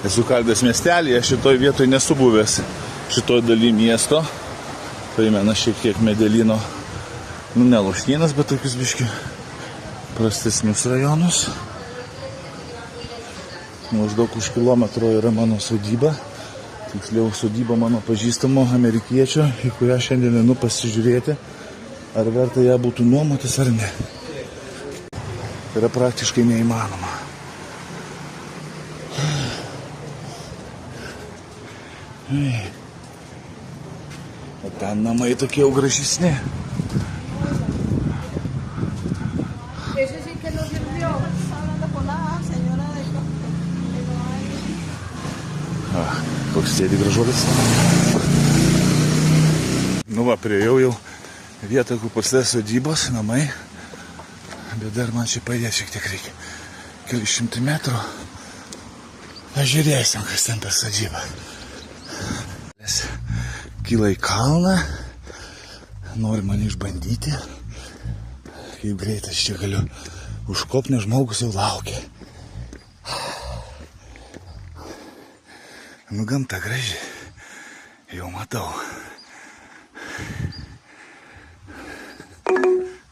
Esu Kaldės miestelėje, šitoj vietoj nesu buvęs, šitoj daly miesto. Paimena šiek tiek Medelino, ne Lušnynas, bet tokius biški prastesnius rajonus. Maždaug už kilometro yra mano sodyba, tiksliau sodyba mano pažįstamo amerikiečio, į kurią šiandien einu pasižiūrėti, ar verta ją būtų nuomotis ar ne. Tai yra praktiškai neįmanoma. O ten namai tokie jau gražesni. Koks sėdi gražuolis. Nu va, priejau jau vietą, kur prasidės sodybos, namai. Bet dar man čia paėdės šiek tiek reikia. Keli šimtai metrų. Pažiūrėsim, kas ten per sodybą. Kyla į kalną. Nori mane išbandyti. Kaip greitai aš čia galiu užkopti, nes žmogus jau laukia. Nu, gamta graži. Jau matau.